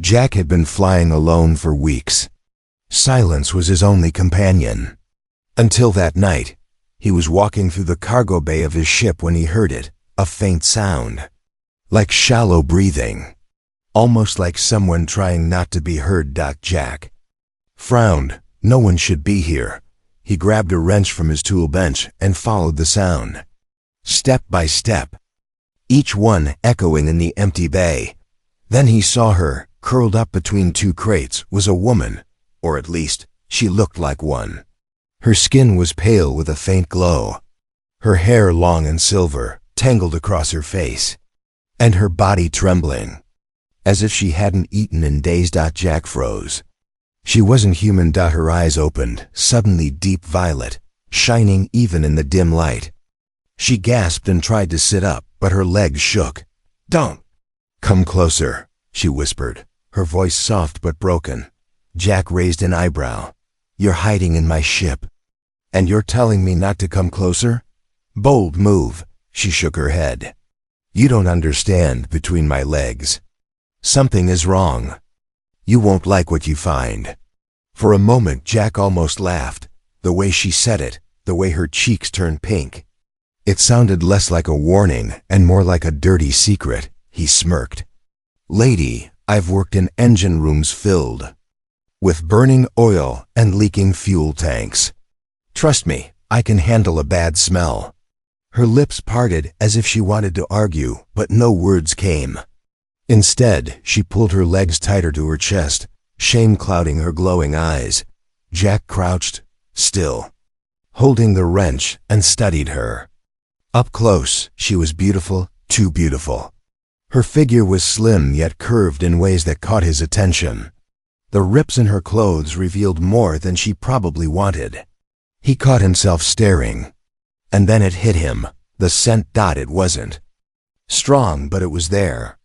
Jack had been flying alone for weeks. Silence was his only companion. Until that night, he was walking through the cargo bay of his ship when he heard it, a faint sound. Like shallow breathing. Almost like someone trying not to be heard. Jack frowned. No one should be here. He grabbed a wrench from his tool bench and followed the sound. Step by step. Each one echoing in the empty bay. Then he saw her, curled up between two crates, was a woman, or at least, she looked like one. Her skin was pale with a faint glow. Her hair long and silver, tangled across her face. And her body trembling. As if she hadn't eaten in days. Jack froze. She wasn't human. Her eyes opened, suddenly deep violet, shining even in the dim light. She gasped and tried to sit up, but her legs shook. "Don't come closer," she whispered, her voice soft but broken. Jack raised an eyebrow. "You're hiding in my ship. And you're telling me not to come closer?" "Bold move," she shook her head. "You don't understand. Between my legs. Something is wrong. You won't like what you find." For a moment Jack almost laughed, the way she said it, the way her cheeks turned pink. It sounded less like a warning and more like a dirty secret. He smirked. "Lady, I've worked in engine rooms filled with burning oil and leaking fuel tanks. Trust me, I can handle a bad smell." Her lips parted as if she wanted to argue, but no words came. Instead, she pulled her legs tighter to her chest, shame clouding her glowing eyes. Jack crouched, still, holding the wrench, and studied her. Up close, she was beautiful, too beautiful. Her figure was slim yet curved in ways that caught his attention. The rips in her clothes revealed more than she probably wanted. He caught himself staring. And then it hit him, the scent. It wasn't strong, but it was there.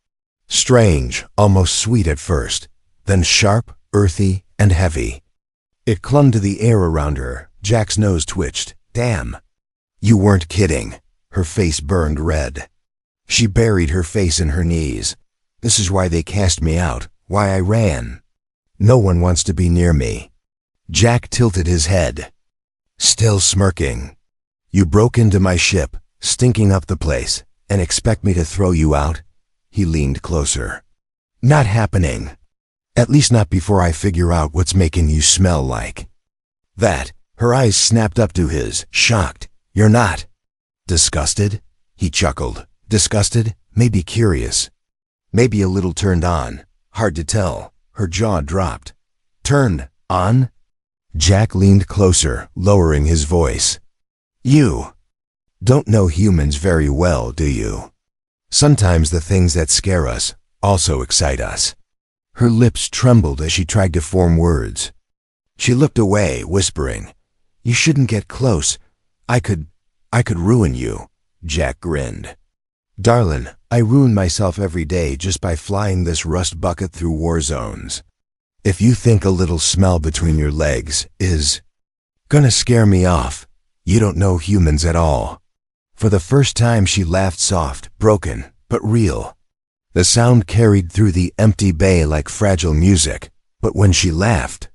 Strange, almost sweet at first, then sharp, earthy, and heavy. It clung to the air around her. Jack's nose twitched. "Damn. You weren't kidding." Her face burned red. She buried her face in her knees. "This is why they cast me out, why I ran. No one wants to be near me." Jack tilted his head, still smirking. "You broke into my ship, stinking up the place, and expect me to throw you out?" He leaned closer. "Not happening. At least not before I figure out what's making you smell like that." Her eyes snapped up to his, shocked. "You're not disgusted?" He chuckled. "Disgusted? Maybe curious. Maybe a little turned on. Hard to tell." Her jaw dropped. "Turned on?" Jack leaned closer, lowering his voice. "You don't know humans very well, do you? Sometimes the things that scare us also excite us." Her lips trembled as she tried to form words. She looked away, whispering, "You shouldn't get close. I could ruin you." Jack grinned. "Darlin', I ruin myself every day just by flying this rust bucket through war zones. If you think a little smell between your legs is gonna scare me off, you don't know humans at all." For the first time she laughed, soft, broken, but real. The sound carried through the empty bay like fragile music, but when she laughed,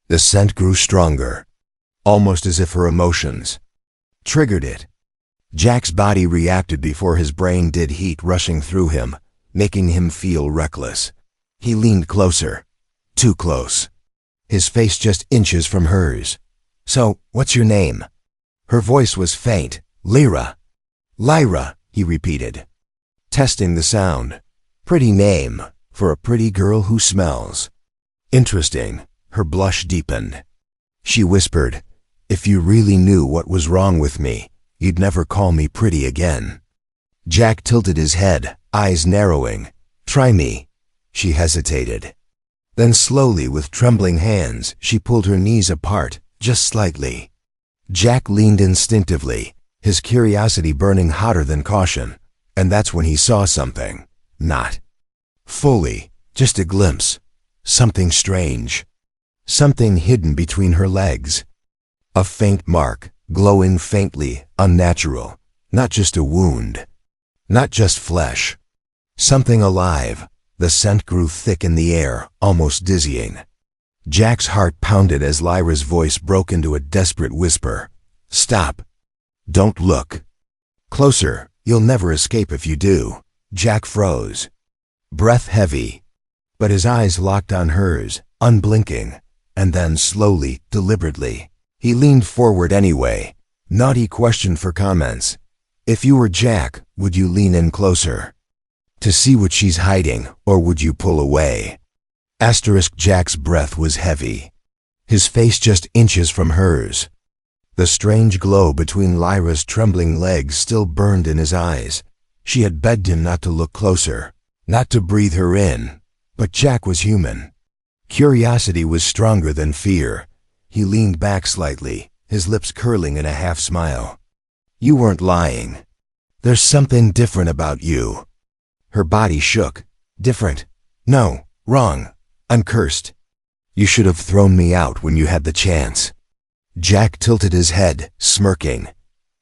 the scent grew stronger, almost as if her emotions triggered it. Jack's body reacted before his brain did, heat rushing through him, making him feel reckless. He leaned closer, too close, his face just inches from hers. "So, what's your name?" Her voice was faint. "Lyra." "Lyra," he repeated, testing the sound. "Pretty name for a pretty girl who smells." "Interesting." Her blush deepened. She whispered, "If you really knew what was wrong with me, you'd never call me pretty again." Jack tilted his head, eyes narrowing. "Try me." She hesitated. Then slowly, with trembling hands, she pulled her knees apart, just slightly. Jack leaned instinctively, his curiosity burning hotter than caution, and that's when he saw something. Not fully, just a glimpse. Something strange. Something hidden between her legs. A faint mark, glowing faintly, unnatural. Not just a wound. Not just flesh. Something alive, The scent grew thick in the air, almost dizzying. Jack's heart pounded as Lyra's voice broke into a desperate whisper. "Stop. Don't look. Closer, you'll never escape if you do." Jack froze, breath heavy, but his eyes locked on hers, unblinking, and then slowly, deliberately, he leaned forward anyway. Naughty question for comments. If you were Jack, would you lean in closer to see what she's hiding, or would you pull away? Jack's breath was heavy, his face just inches from hers. The strange glow between Lyra's trembling legs still burned in his eyes. She had begged him not to look closer, not to breathe her in, but Jack was human. Curiosity was stronger than fear. He leaned back slightly, his lips curling in a half-smile. "You weren't lying. There's something different about you." Her body shook. "Different? No, wrong. I'm cursed. You should have thrown me out when you had the chance." Jack tilted his head, smirking.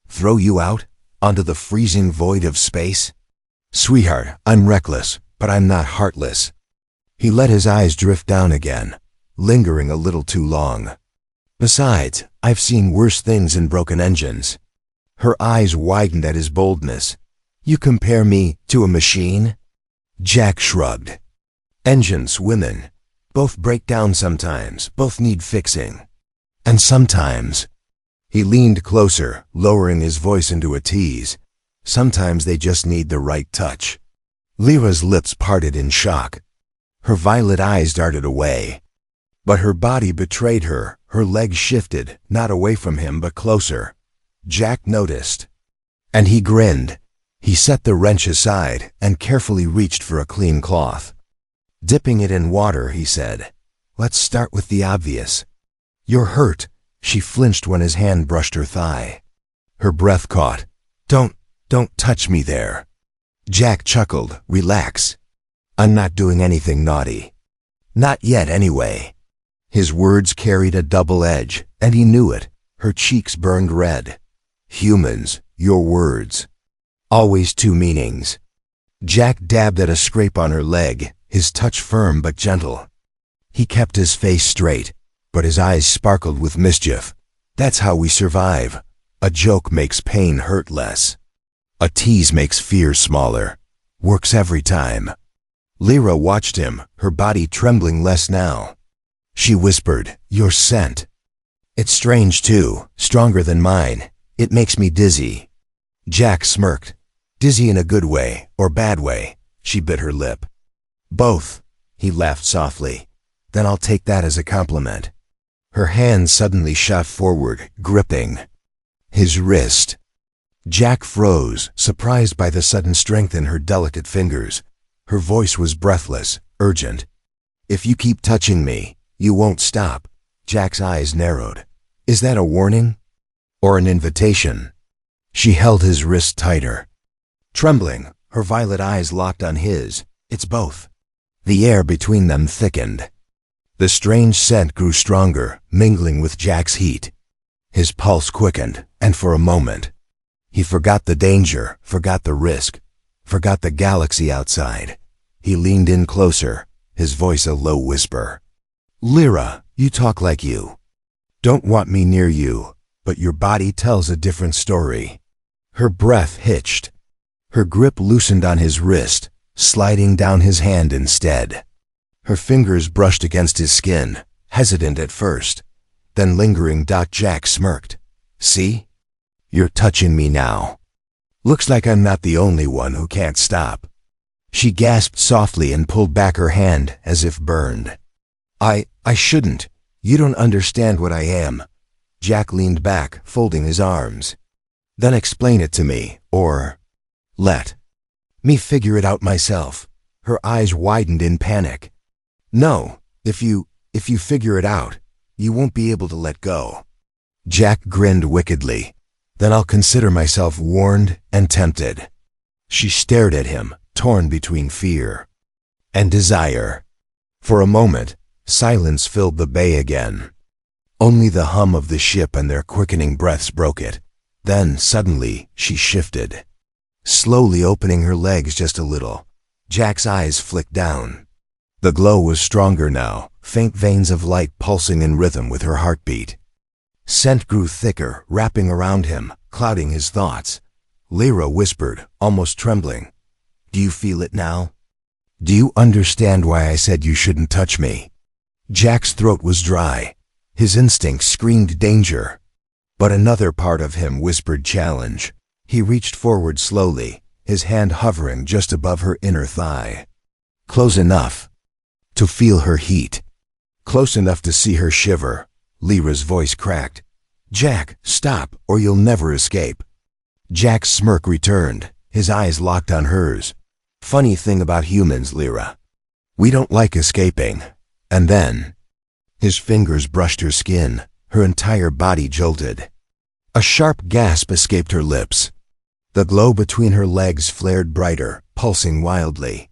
"Throw you out? Onto the freezing void of space? Sweetheart, I'm reckless, but I'm not heartless." He let his eyes drift down again, lingering a little too long. "Besides, I've seen worse things in broken engines." Her eyes widened at his boldness. "You compare me to a machine?" Jack shrugged. "Engines, women. Both break down sometimes, both need fixing. And sometimes—" He leaned closer, lowering his voice into a tease. "Sometimes they just need the right touch." Lyra's lips parted in shock. Her violet eyes darted away. But her body betrayed her. Her legs shifted, not away from him but closer. Jack noticed. And he grinned. He set the wrench aside and carefully reached for a clean cloth. Dipping it in water, he said, "Let's start with the obvious. You're hurt." She flinched when his hand brushed her thigh. Her breath caught. Don't touch me there." Jack chuckled. "Relax. I'm not doing anything naughty. Not yet, anyway." His words carried a double edge, and he knew it. Her cheeks burned red. "Humans, your words. Always two meanings." Jack dabbed at a scrape on her leg, his touch firm but gentle. He kept his face straight, but his eyes sparkled with mischief. "That's how we survive. A joke makes pain hurt less. A tease makes fear smaller. Works every time." Lyra watched him, her body trembling less now. She whispered, "Your scent. It's strange too, stronger than mine. It makes me dizzy." Jack smirked. "Dizzy in a good way, or bad way?" She bit her lip. "Both." He laughed softly. "Then I'll take that as a compliment." Her hand suddenly shot forward, gripping his wrist. Jack froze, surprised by the sudden strength in her delicate fingers. Her voice was breathless, urgent. "If you keep touching me, you won't stop." Jack's eyes narrowed. "Is that a warning? Or an invitation?" She held his wrist tighter. Trembling, her violet eyes locked on his. "It's both." The air between them thickened. The strange scent grew stronger, mingling with Jack's heat. His pulse quickened, and for a moment, he forgot the danger, forgot the risk, forgot the galaxy outside. He leaned in closer, his voice a low whisper. "Lyra, you talk like you don't want me near you, but your body tells a different story." Her breath hitched. Her grip loosened on his wrist, sliding down his hand instead. Her fingers brushed against his skin, hesitant at first, then lingering. Jack smirked. "See? You're touching me now. Looks like I'm not the only one who can't stop." She gasped softly and pulled back her hand as if burned. I shouldn't. You don't understand what I am." Jack leaned back, folding his arms. "Then explain it to me, or let me figure it out myself." Her eyes widened in panic. "No, if you figure it out, you won't be able to let go." Jack grinned wickedly. "Then I'll consider myself warned and tempted." She stared at him, torn between fear and desire. For a moment, silence filled the bay again. Only the hum of the ship and their quickening breaths broke it. Then, suddenly, she shifted, slowly opening her legs just a little. Jack's eyes flicked down. The glow was stronger now, faint veins of light pulsing in rhythm with her heartbeat. Scent grew thicker, wrapping around him, clouding his thoughts. Lyra whispered, almost trembling, "Do you feel it now? Do you understand why I said you shouldn't touch me?" Jack's throat was dry. His instincts screamed danger. But another part of him whispered challenge. He reached forward slowly, his hand hovering just above her inner thigh. Close enough to feel her heat. Close enough to see her shiver. Lyra's voice cracked. "Jack, stop, or you'll never escape." Jack's smirk returned, his eyes locked on hers. "Funny thing about humans, Lyra. We don't like escaping." And then, his fingers brushed her skin, her entire body jolted. A sharp gasp escaped her lips. The glow between her legs flared brighter, pulsing wildly.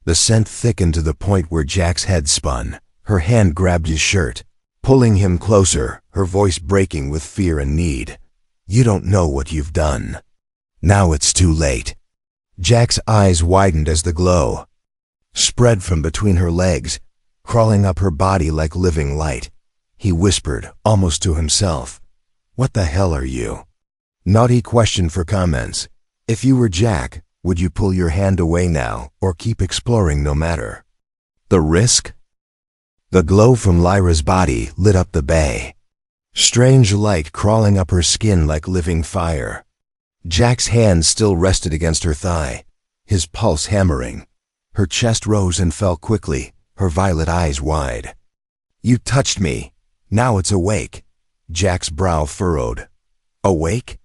The scent thickened to the point where Jack's head spun. Her hand grabbed his shirt, pulling him closer, her voice breaking with fear and need. "You don't know what you've done. Now it's too late." Jack's eyes widened as the glow spread from between her legs, crawling up her body like living light. He whispered, almost to himself, "What the hell are you?" Naughty question for comments. If you were Jack, would you pull your hand away now, or keep exploring no matter the risk? The glow from Lyra's body lit up the bay. Strange light crawling up her skin like living fire. Jack's hand still rested against her thigh, his pulse hammering. Her chest rose and fell quickly, her violet eyes wide. "You touched me. Now it's awake." Jack's brow furrowed. "Awake?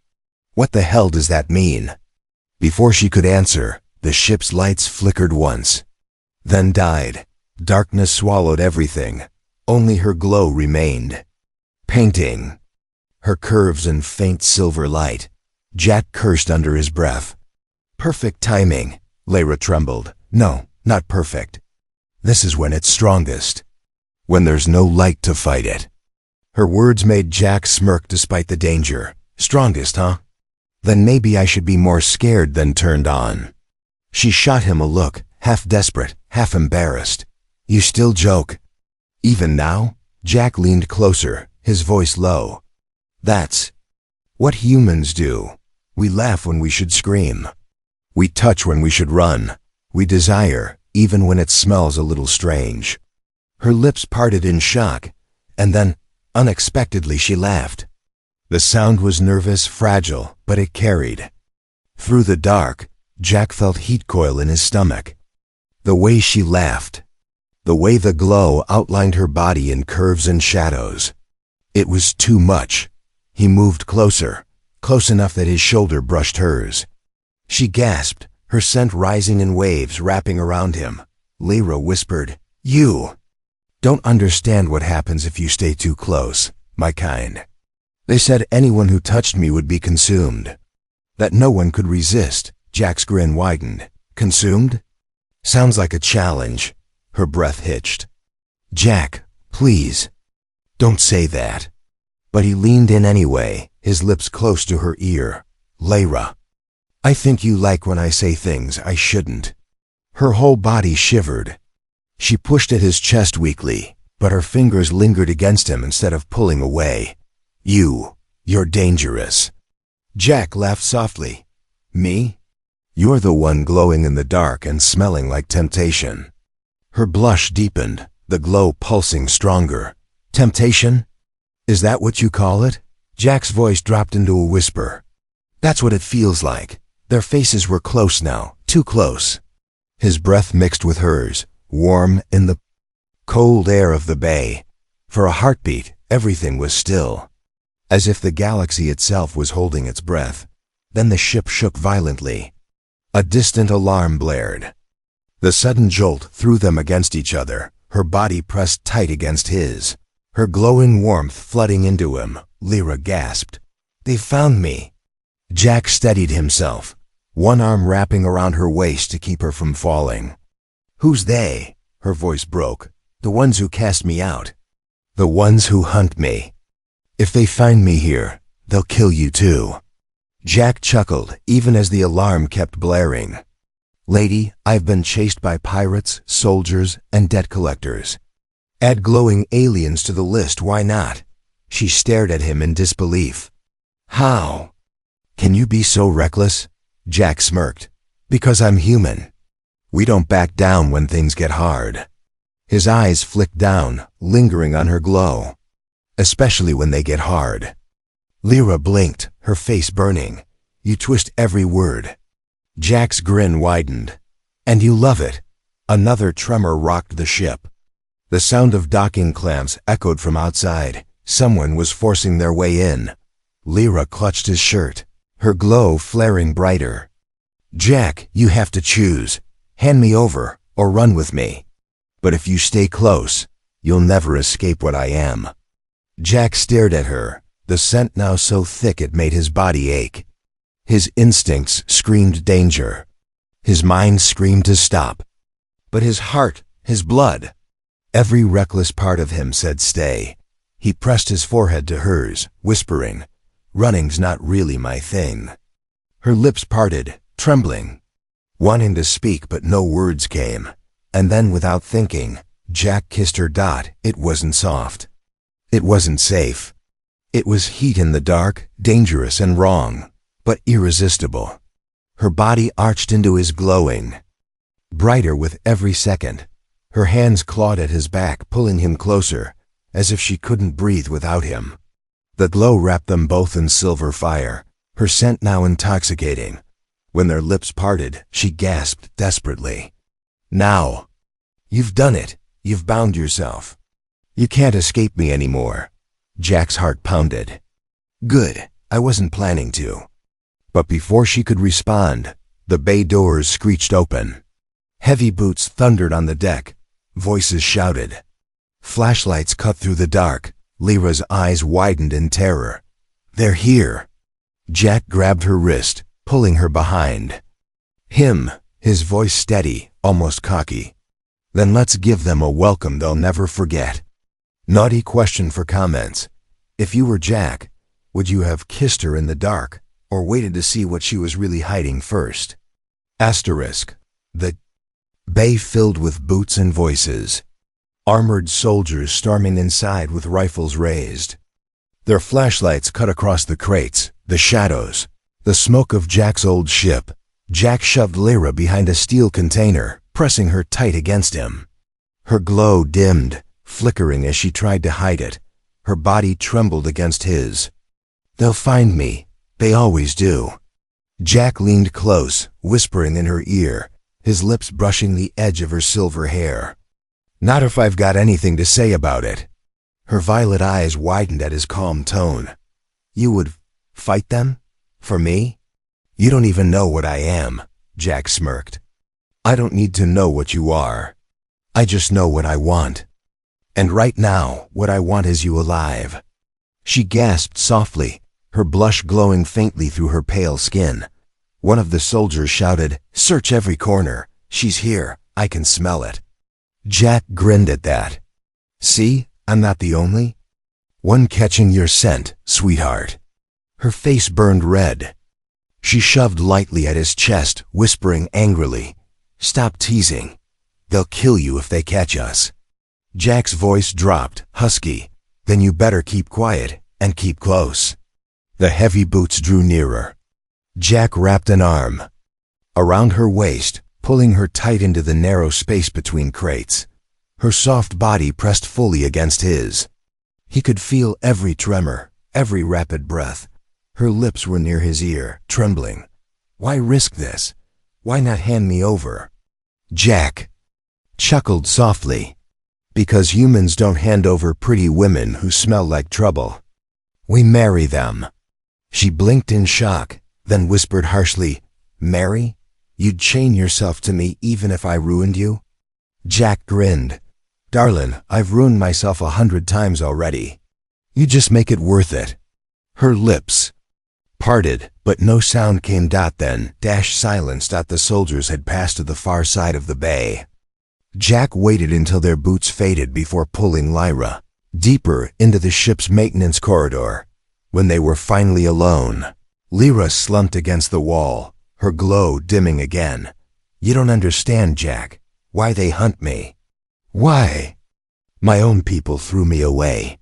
What the hell does that mean?" Before she could answer, the ship's lights flickered once, then died. Darkness swallowed everything. Only her glow remained. Painting her curves in faint silver light. Jack cursed under his breath. "Perfect timing." Lyra trembled. "No, not perfect. This is when it's strongest. When there's no light to fight it." Her words made Jack smirk despite the danger. "Strongest, huh? Then maybe I should be more scared than turned on." She shot him a look, half desperate, half embarrassed. "You still joke? Even now?" Jack leaned closer, his voice low. "That's what humans do. We laugh when we should scream. We touch when we should run. We desire, even when it smells a little strange." Her lips parted in shock, and then, unexpectedly, she laughed. The sound was nervous, fragile, but it carried. Through the dark, Jack felt heat coil in his stomach. The way she laughed, the way the glow outlined her body in curves and shadows. It was too much. He moved closer, close enough that his shoulder brushed hers. She gasped, her scent rising in waves wrapping around him. Lyra whispered, "You don't understand what happens if you stay too close, my kind. They said anyone who touched me would be consumed. That no one could resist." Jack's grin widened. "Consumed? Sounds like a challenge." Her breath hitched. "Jack, please, don't say that." But he leaned in anyway, his lips close to her ear. "Lyra, I think you like when I say things I shouldn't." Her whole body shivered. She pushed at his chest weakly, but her fingers lingered against him instead of pulling away. You're dangerous." Jack laughed softly. "Me? You're the one glowing in the dark and smelling like temptation." Her blush deepened, the glow pulsing stronger. "Temptation? Is that what you call it?" Jack's voice dropped into a whisper. "That's what it feels like." Their faces were close now, too close. His breath mixed with hers, warm in the cold air of the bay. For a heartbeat, everything was still, as if the galaxy itself was holding its breath. Then the ship shook violently. A distant alarm blared. The sudden jolt threw them against each other, her body pressed tight against his, her glowing warmth flooding into him. Lyra gasped, "They found me." Jack steadied himself, one arm wrapping around her waist to keep her from falling. "Who's they?" Her voice broke. "The ones who cast me out. The ones who hunt me. If they find me here, they'll kill you too." Jack chuckled, even as the alarm kept blaring. Lady, I've been chased by pirates, soldiers, and debt collectors. Add glowing aliens to the list, why not? She stared at him in disbelief. How? Can you be so reckless? Jack smirked. Because I'm human. We don't back down when things get hard. His eyes flicked down, lingering on her glow. Especially when they get hard. Lyra blinked, her face burning. You twist every word. Jack's grin widened. And you love it. Another tremor rocked the ship. The sound of docking clamps echoed from outside. Someone was forcing their way in. Lyra clutched his shirt, her glow flaring brighter. Jack, you have to choose. Hand me over, or run with me. But if you stay close, you'll never escape what I am. Jack stared at her, the scent now so thick it made his body ache. His instincts screamed danger. His mind screamed to stop. But his heart, his blood, every reckless part of him said stay. He pressed his forehead to hers, whispering, "Running's not really my thing." Her lips parted, trembling, wanting to speak but no words came. And then without thinking, Jack kissed her. It wasn't soft. It wasn't safe. It was heat in the dark, dangerous and wrong, but irresistible. Her body arched into his glowing, brighter with every second. Her hands clawed at his back, pulling him closer, as if she couldn't breathe without him. The glow wrapped them both in silver fire, her scent now intoxicating. When their lips parted, she gasped desperately. Now. You've done it. You've bound yourself. You can't escape me anymore. Jack's heart pounded. Good. I wasn't planning to. But before she could respond, the bay doors screeched open. Heavy boots thundered on the deck. Voices shouted. Flashlights cut through the dark. Lyra's eyes widened in terror. They're here. Jack grabbed her wrist, pulling her behind him, his voice steady, almost cocky. Then let's give them a welcome they'll never forget. Naughty question for comments. If you were Jack, would you have kissed her in the dark, or waited to see what she was really hiding first? Asterisk. The bay filled with boots and voices. Armored soldiers storming inside with rifles raised. Their flashlights cut across the crates, the shadows, the smoke of Jack's old ship. Jack shoved Lyra behind a steel container, pressing her tight against him. Her glow dimmed, flickering as she tried to hide it. Her body trembled against his. They'll find me. They always do. Jack leaned close, whispering in her ear, his lips brushing the edge of her silver hair. Not if I've got anything to say about it. Her violet eyes widened at his calm tone. You would fight them? For me? You don't even know what I am, Jack smirked. I don't need to know what you are. I just know what I want. And right now, what I want is you alive. She gasped softly, her blush glowing faintly through her pale skin. One of the soldiers shouted, "Search every corner. She's here. I can smell it." Jack grinned at that. See, I'm not the only one catching your scent, sweetheart. Her face burned red. She shoved lightly at his chest, whispering angrily, "Stop teasing. They'll kill you if they catch us." Jack's voice dropped, husky. Then you better keep quiet and keep close. The heavy boots drew nearer. Jack wrapped an arm around her waist, pulling her tight into the narrow space between crates. Her soft body pressed fully against his. He could feel every tremor, every rapid breath. Her lips were near his ear, trembling. Why risk this? Why not hand me over? Jack chuckled softly. Because humans don't hand over pretty women who smell like trouble. We marry them. She blinked in shock, then whispered harshly, "Marry? You'd chain yourself to me even if I ruined you?" Jack grinned. "Darlin', I've ruined myself 100 times already. You just make it worth it." Her lips parted, but no sound came. Then, silence. The soldiers had passed to the far side of the bay. Jack waited until their boots faded before pulling Lyra deeper into the ship's maintenance corridor. When they were finally alone, Lyra slumped against the wall, her glow dimming again. You don't understand, Jack. Why they hunt me. Why? My own people threw me away.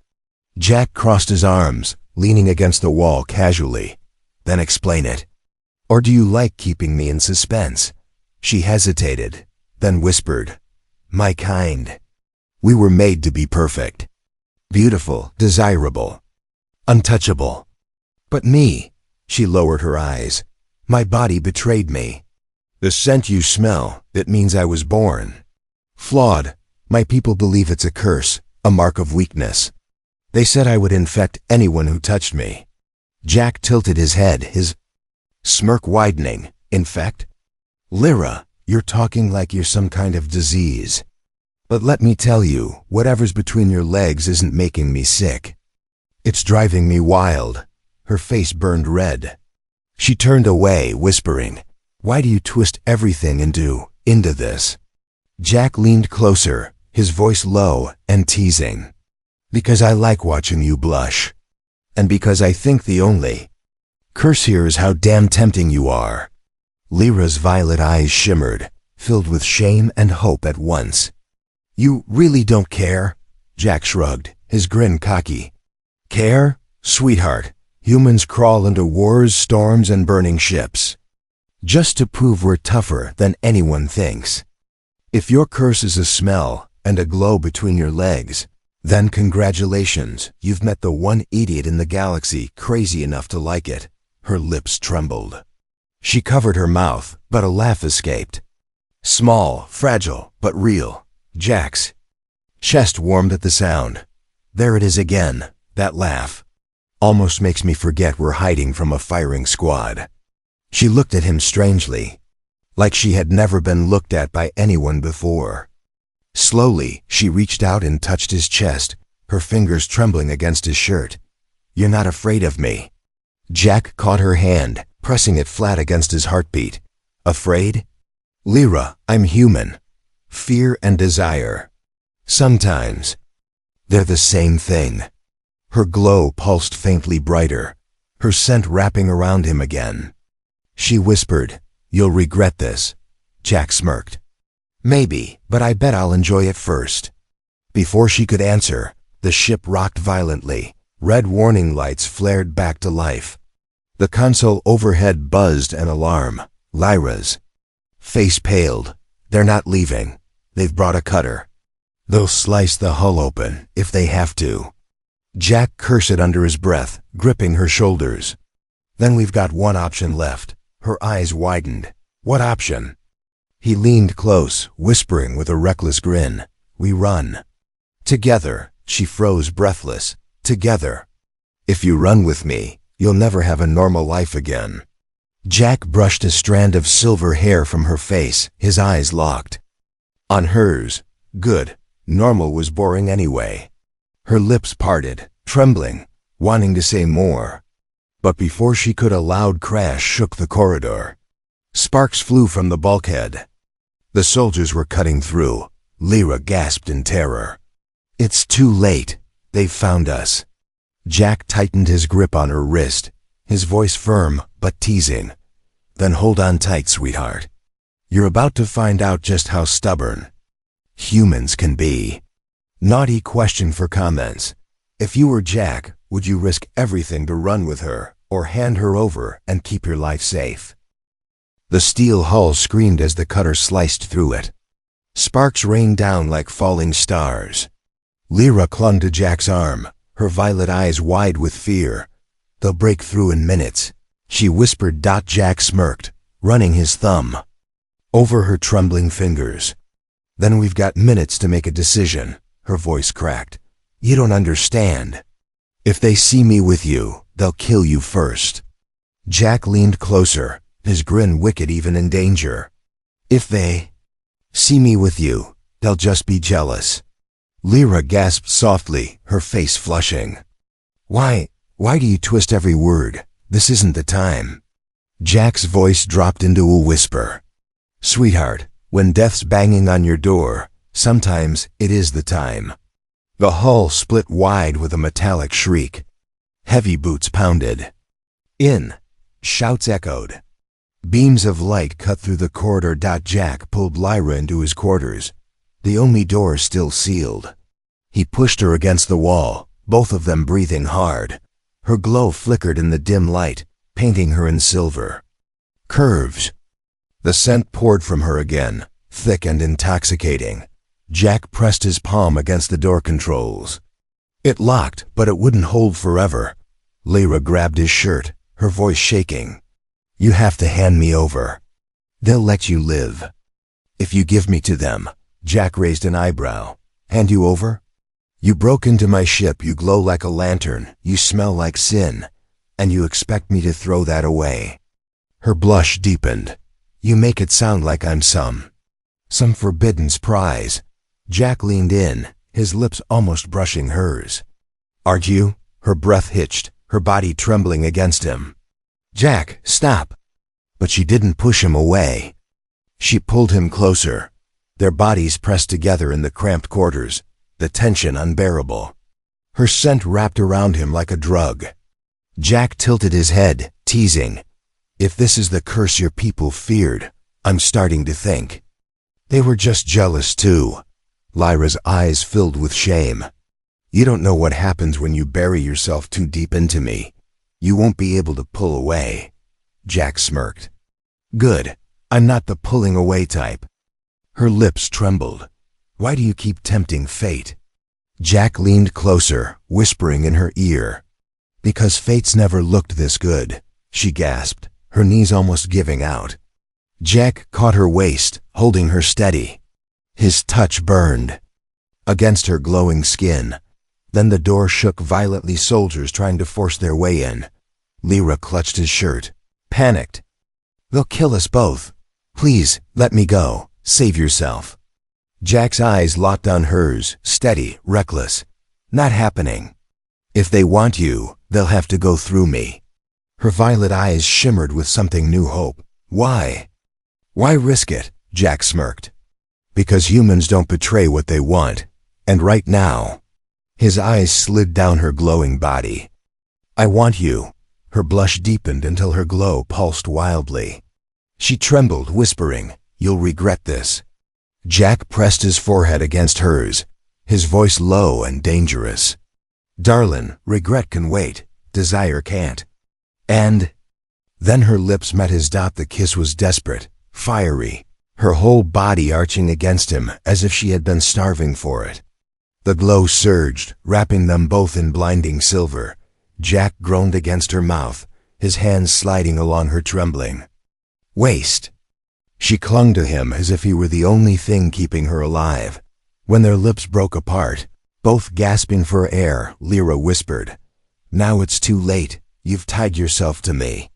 Jack crossed his arms, leaning against the wall casually. Then explain it. Or do you like keeping me in suspense? She hesitated, then whispered, My kind. We were made to be perfect. Beautiful, desirable, untouchable. But me, she lowered her eyes. My body betrayed me. The scent you smell, it means I was born. Flawed. My people believe it's a curse, a mark of weakness. They said I would infect anyone who touched me. Jack tilted his head, his smirk widening. Infect? Lyra, you're talking like you're some kind of disease. But let me tell you, whatever's between your legs isn't making me sick. It's driving me wild. Her face burned red. She turned away, whispering, Why do you twist everything into this? Jack leaned closer, his voice low and teasing. Because I like watching you blush. And because I think the only curse here is how damn tempting you are. Lyra's violet eyes shimmered, filled with shame and hope at once. You really don't care? Jack shrugged, his grin cocky. Care? Sweetheart, humans crawl into wars, storms, and burning ships. Just to prove we're tougher than anyone thinks. If your curse is a smell and a glow between your legs, then congratulations, you've met the one idiot in the galaxy crazy enough to like it. Her lips trembled. She covered her mouth, but a laugh escaped. Small, fragile, but real. Jack's chest warmed at the sound. There it is again, that laugh. Almost makes me forget we're hiding from a firing squad. She looked at him strangely, like she had never been looked at by anyone before. Slowly, she reached out and touched his chest, her fingers trembling against his shirt. You're not afraid of me. Jack caught her hand, pressing it flat against his heartbeat. Afraid? Lyra, I'm human. Fear and desire. Sometimes they're the same thing. Her glow pulsed faintly brighter, her scent wrapping around him again. She whispered, You'll regret this. Jack smirked. Maybe, but I bet I'll enjoy it first. Before she could answer, the ship rocked violently. Red warning lights flared back to life. The console overhead buzzed an alarm. Lyra's face paled. They're not leaving. They've brought a cutter. They'll slice the hull open, if they have to. Jack cursed under his breath, gripping her shoulders. Then we've got one option left. Her eyes widened. What option? He leaned close, whispering with a reckless grin. We run. Together. She froze breathless. Together. If you run with me, you'll never have a normal life again. Jack brushed a strand of silver hair from her face, his eyes locked. On hers. Good. Normal was boring anyway. Her lips parted, trembling, wanting to say more. But before she could, a loud crash shook the corridor. Sparks flew from the bulkhead. The soldiers were cutting through. Lyra gasped in terror. It's too late. They've found us. Jack tightened his grip on her wrist, his voice firm but teasing. Then hold on tight, sweetheart. You're about to find out just how stubborn humans can be. Naughty question for comments. If you were Jack, would you risk everything to run with her, or hand her over and keep your life safe? The steel hull screamed as the cutter sliced through it. Sparks rained down like falling stars. Lyra clung to Jack's arm, her violet eyes wide with fear. They'll break through in minutes, she whispered. Jack smirked, running his thumb over her trembling fingers. Then we've got minutes to make a decision. Her voice cracked. You don't understand. If they see me with you, they'll kill you first. Jack leaned closer, his grin wicked even in danger. If they see me with you, they'll just be jealous. Lyra gasped softly, her face flushing. Why do you twist every word? This isn't the time. Jack's voice dropped into a whisper. Sweetheart, when death's banging on your door, sometimes it is the time. The hull split wide with a metallic shriek. Heavy boots pounded. In. Shouts echoed. Beams of light cut through the corridor. Jack pulled Lyra into his quarters, the only door still sealed. He pushed her against the wall, both of them breathing hard. Her glow flickered in the dim light, painting her in silver. Curves. The scent poured from her again, thick and intoxicating. Jack pressed his palm against the door controls. It locked, but it wouldn't hold forever. Lyra grabbed his shirt, her voice shaking. "You have to hand me over. They'll let you live. If you give me to them." Jack raised an eyebrow. "Hand you over? You broke into my ship, you glow like a lantern, you smell like sin, and you expect me to throw that away?" Her blush deepened. "You make it sound like I'm some forbidden prize." Jack leaned in, his lips almost brushing hers. "Aren't you?" Her breath hitched, her body trembling against him. "Jack, stop!" But she didn't push him away. She pulled him closer. Their bodies pressed together in the cramped quarters, the tension unbearable. Her scent wrapped around him like a drug. Jack tilted his head, teasing. "If this is the curse your people feared, I'm starting to think they were just jealous too." Lyra's eyes filled with shame. "You don't know what happens when you bury yourself too deep into me. You won't be able to pull away." Jack smirked. "Good. I'm not the pulling away type." Her lips trembled. "Why do you keep tempting fate?" Jack leaned closer, whispering in her ear. "Because fate's never looked this good," she gasped, her knees almost giving out. Jack caught her waist, holding her steady. His touch burned against her glowing skin. Then the door shook violently, soldiers trying to force their way in. Lyra clutched his shirt, panicked. "They'll kill us both. Please, let me go. Save yourself." Jack's eyes locked on hers, steady, reckless. "Not happening. If they want you, they'll have to go through me." Her violet eyes shimmered with something new hope. "Why? Why risk it?" Jack smirked. "Because humans don't betray what they want. And right now." His eyes slid down her glowing body. "I want you." Her blush deepened until her glow pulsed wildly. She trembled, whispering, "You'll regret this." Jack pressed his forehead against hers, his voice low and dangerous. "Darlin', regret can wait. Desire can't." And then her lips met his. The kiss was desperate, fiery, her whole body arching against him as if she had been starving for it. The glow surged, wrapping them both in blinding silver. Jack groaned against her mouth, his hands sliding along her trembling waist. She clung to him as if he were the only thing keeping her alive. When their lips broke apart, both gasping for air, Lyra whispered, "Now it's too late. You've tied yourself to me."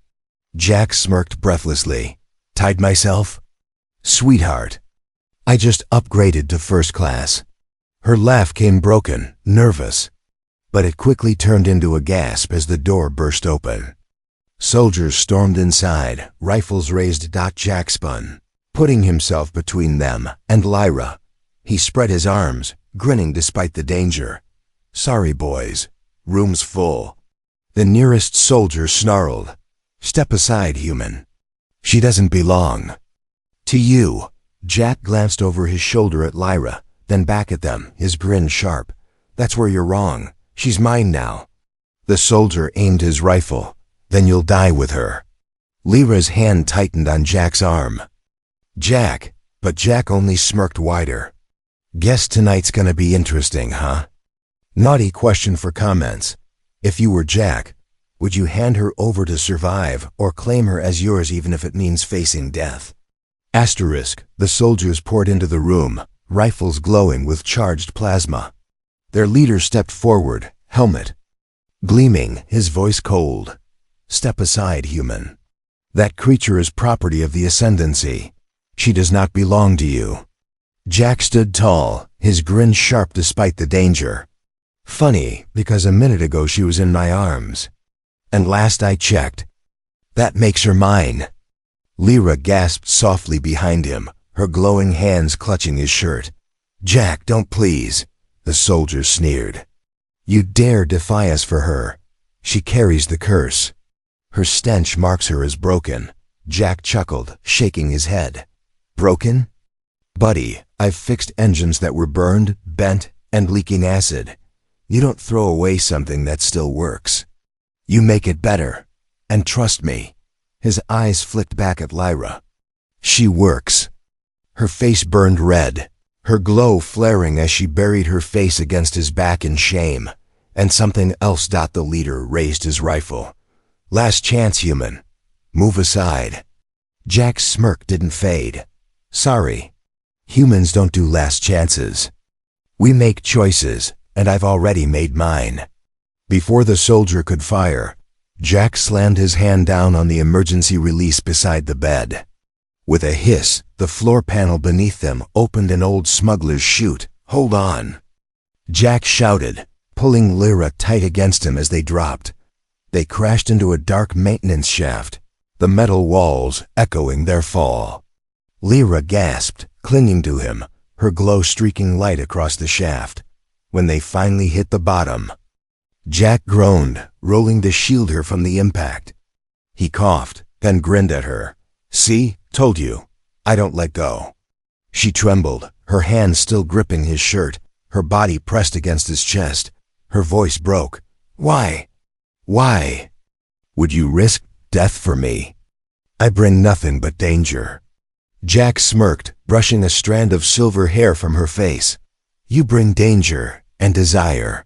Jack smirked breathlessly. "Tied myself? Sweetheart, I just upgraded to first class." Her laugh came broken, nervous, but it quickly turned into a gasp as the door burst open. Soldiers stormed inside, rifles raised. Jack spun, putting himself between them and Lyra. He spread his arms, grinning despite the danger. "Sorry, boys. Room's full." The nearest soldier snarled, "Step aside, human. She doesn't belong to you." Jack glanced over his shoulder at Lyra, then back at them, his grin sharp. "That's where you're wrong. She's mine now." The soldier aimed his rifle. "Then you'll die with her." Lyra's hand tightened on Jack's arm. "Jack," but Jack only smirked wider. "Guess tonight's gonna be interesting, huh?" Naughty question for comments. If you were Jack, would you hand her over to survive or claim her as yours even if it means facing death? Asterisk, the soldiers poured into the room, rifles glowing with charged plasma. Their leader stepped forward, helmet gleaming, his voice cold. "Step aside, human. That creature is property of the Ascendancy. She does not belong to you." Jack stood tall, his grin sharp despite the danger. "Funny, because a minute ago she was in my arms. And last I checked, that makes her mine." Lyra gasped softly behind him, her glowing hands clutching his shirt. "Jack, don't please," the soldier sneered. "You dare defy us for her. She carries the curse. Her stench marks her as broken. Jack chuckled, shaking his head. Broken? Buddy, I've fixed engines that were burned, bent, and leaking acid. You don't throw away something that still works. You make it better. And trust me. His eyes flicked back at Lyra. She works. Her face burned red, her glow flaring as she buried her face against his back in shame. And something else. The leader raised his rifle. Last chance, human. Move aside. Jack's smirk didn't fade. Sorry. Humans don't do last chances. We make choices, and I've already made mine. Before the soldier could fire, Jack slammed his hand down on the emergency release beside the bed. With a hiss, the floor panel beneath them opened an old smuggler's chute. Hold on. Jack shouted, pulling Lyra tight against him as they dropped. They crashed into a dark maintenance shaft, the metal walls echoing their fall. Lyra gasped, clinging to him, her glow streaking light across the shaft. When they finally hit the bottom, Jack groaned, rolling to shield her from the impact. He coughed, then grinned at her. See, told you. I don't let go. She trembled, her hand still gripping his shirt, her body pressed against his chest. Her voice broke. Why? Why? Would you risk death for me? I bring nothing but danger. Jack smirked, brushing a strand of silver hair from her face. You bring danger and desire.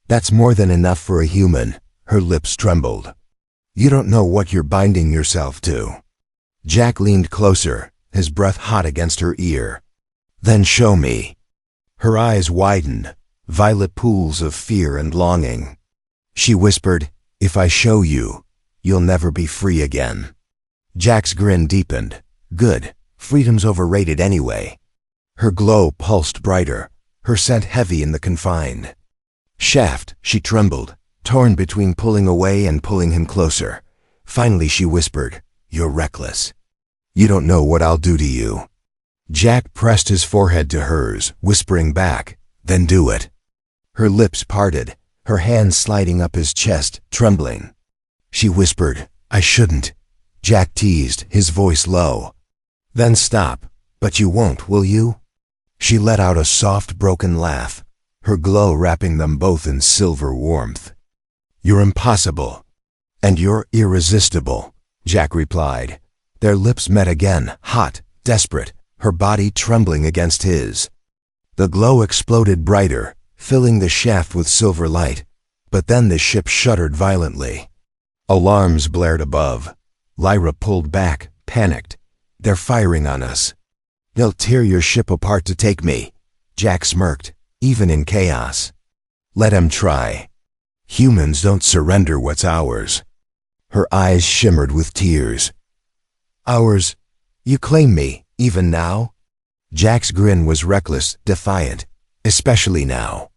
That's more than enough for a human. Her lips trembled. You don't know what you're binding yourself to. Jack leaned closer, his breath hot against her ear. Then show me. Her eyes widened, violet pools of fear and longing. She whispered, if I show you, you'll never be free again. Jack's grin deepened. Good. Freedom's overrated anyway. Her glow pulsed brighter, her scent heavy in the confined shaft. She trembled, torn between pulling away and pulling him closer. Finally she whispered, you're reckless. You don't know what I'll do to you. Jack pressed his forehead to hers, whispering back, then do it. Her lips parted, her hands sliding up his chest, trembling. She whispered, I shouldn't. Jack teased, his voice low. Then stop. But you won't, will you? She let out a soft, broken laugh, her glow wrapping them both in silver warmth. You're impossible. And you're irresistible, Jack replied. Their lips met again, hot, desperate, her body trembling against his. The glow exploded brighter, filling the shaft with silver light. But then the ship shuddered violently. Alarms blared above. Lyra pulled back, panicked. They're firing on us. They'll tear your ship apart to take me. Jack smirked, even in chaos. Let 'em try. Humans don't surrender what's ours. Her eyes shimmered with tears. Ours? You claim me, even now? Jack's grin was reckless, defiant, especially now.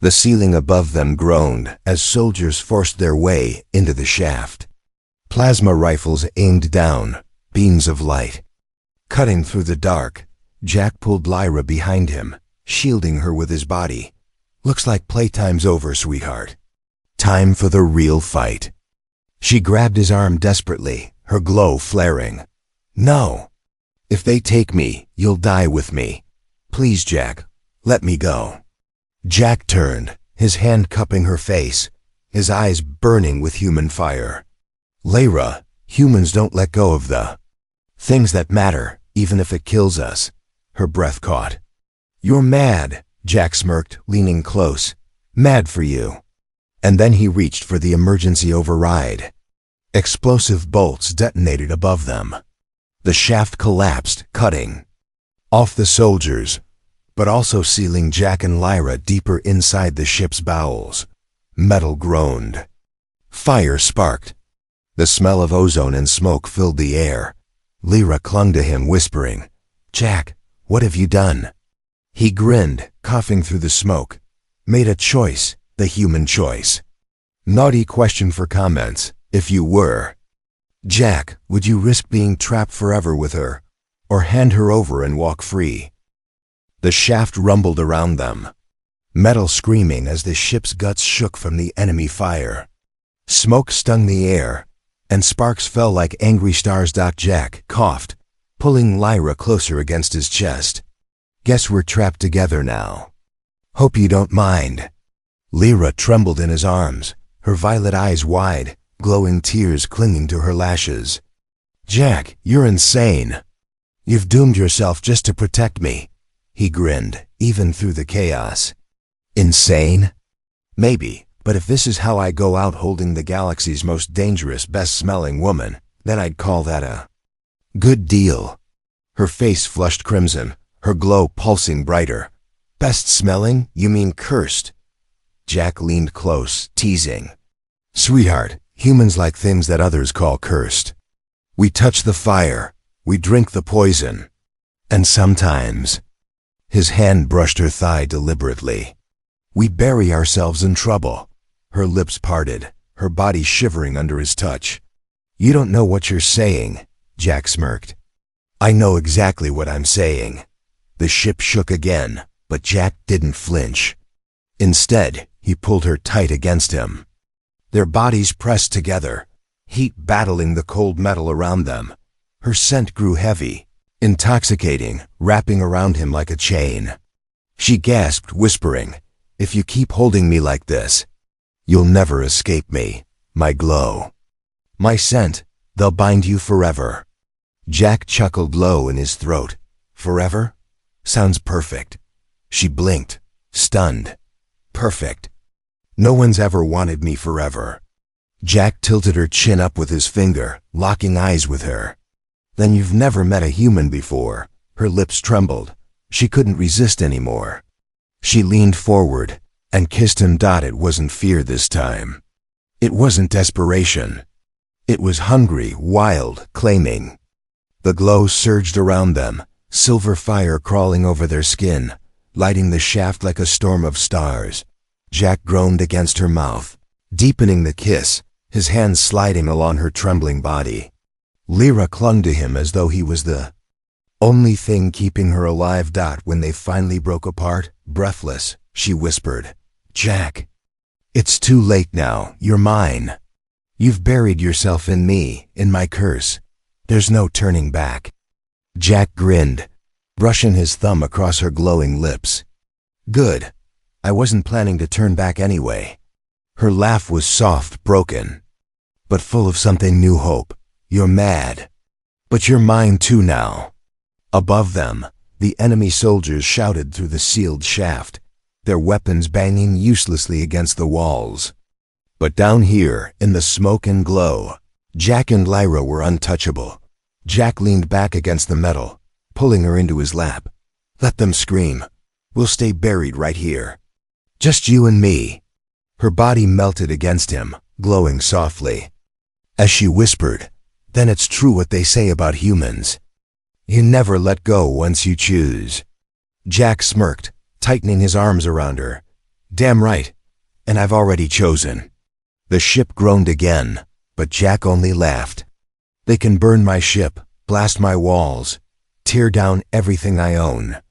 The ceiling above them groaned as soldiers forced their way into the shaft. Plasma rifles aimed down, beams of light. Cutting through the dark, Jack pulled Lyra behind him, shielding her with his body. Looks like playtime's over, sweetheart. Time for the real fight. She grabbed his arm desperately, her glow flaring. No. If they take me, you'll die with me. Please, Jack, let me go. Jack turned, his hand cupping her face, his eyes burning with human fire. Lyra, humans don't let go of the things that matter, even if it kills us. Her breath caught. You're mad, Jack smirked, leaning close. Mad for you. And then he reached for the emergency override. Explosive bolts detonated above them. The shaft collapsed, cutting off the soldiers, but also sealing Jack and Lyra deeper inside the ship's bowels. Metal groaned. Fire sparked. The smell of ozone and smoke filled the air. Lyra clung to him, whispering, Jack, what have you done? He grinned, coughing through the smoke. Made a choice, the human choice. Naughty question for comments, if you were. Jack, would you risk being trapped forever with her, or hand her over and walk free? The shaft rumbled around them, metal screaming as the ship's guts shook from the enemy fire. Smoke stung the air, and sparks fell like angry stars. Jack coughed, pulling Lyra closer against his chest. Guess we're trapped together now. Hope you don't mind. Lyra trembled in his arms, her violet eyes wide, glowing tears clinging to her lashes. Jack, you're insane. You've doomed yourself just to protect me. He grinned, even through the chaos. Insane? Maybe, but if this is how I go out holding the galaxy's most dangerous, best-smelling woman, then I'd call that a good deal. Her face flushed crimson, her glow pulsing brighter. Best-smelling? You mean cursed? Jack leaned close, teasing. Sweetheart, humans like things that others call cursed. We touch the fire, we drink the poison, and sometimes... His hand brushed her thigh deliberately. We bury ourselves in trouble. Her lips parted, her body shivering under his touch. You don't know what you're saying, Jack smirked. I know exactly what I'm saying. The ship shook again, but Jack didn't flinch. Instead, he pulled her tight against him. Their bodies pressed together, heat battling the cold metal around them. Her scent grew heavy, intoxicating, wrapping around him like a chain. She gasped, whispering, If you keep holding me like this, you'll never escape me, my glow. My scent, they'll bind you forever. Jack chuckled low in his throat. Forever? Sounds perfect. She blinked, stunned. Perfect. No one's ever wanted me forever. Jack tilted her chin up with his finger, locking eyes with her. Then you've never met a human before. Her lips trembled. She couldn't resist anymore. She leaned forward and kissed him. It wasn't fear this time. It wasn't desperation. It was hungry, wild, claiming. The glow surged around them, silver fire crawling over their skin, lighting the shaft like a storm of stars. Jack groaned against her mouth, deepening the kiss, his hands sliding along her trembling body. Lyra clung to him as though he was the only thing keeping her alive. When they finally broke apart, breathless, she whispered, Jack, it's too late now, you're mine. You've buried yourself in me, in my curse. There's no turning back. Jack grinned, brushing his thumb across her glowing lips. Good. I wasn't planning to turn back anyway. Her laugh was soft, broken, but full of something new. Hope. You're mad. But you're mine too now. Above them, the enemy soldiers shouted through the sealed shaft, their weapons banging uselessly against the walls. But down here, in the smoke and glow, Jack and Lyra were untouchable. Jack leaned back against the metal, pulling her into his lap. Let them scream. We'll stay buried right here. Just you and me. Her body melted against him, glowing softly. As she whispered, Then it's true what they say about humans. You never let go once you choose. Jack smirked, tightening his arms around her. Damn right. And I've already chosen. The ship groaned again, but Jack only laughed. They can burn my ship, blast my walls, tear down everything I own.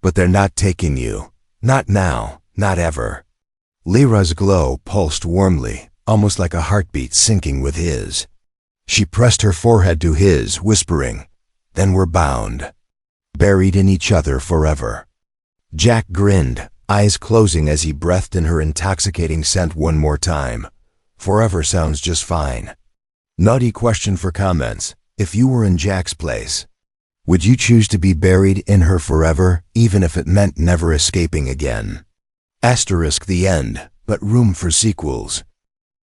But they're not taking you. Not now, not ever. Lyra's glow pulsed warmly, almost like a heartbeat syncing with his. She pressed her forehead to his, whispering, Then we're bound. Buried in each other forever. Jack grinned, eyes closing as he breathed in her intoxicating scent one more time. Forever sounds just fine. Naughty question for comments. If you were in Jack's place, would you choose to be buried in her forever, even if it meant never escaping again? *The end, but room for sequels.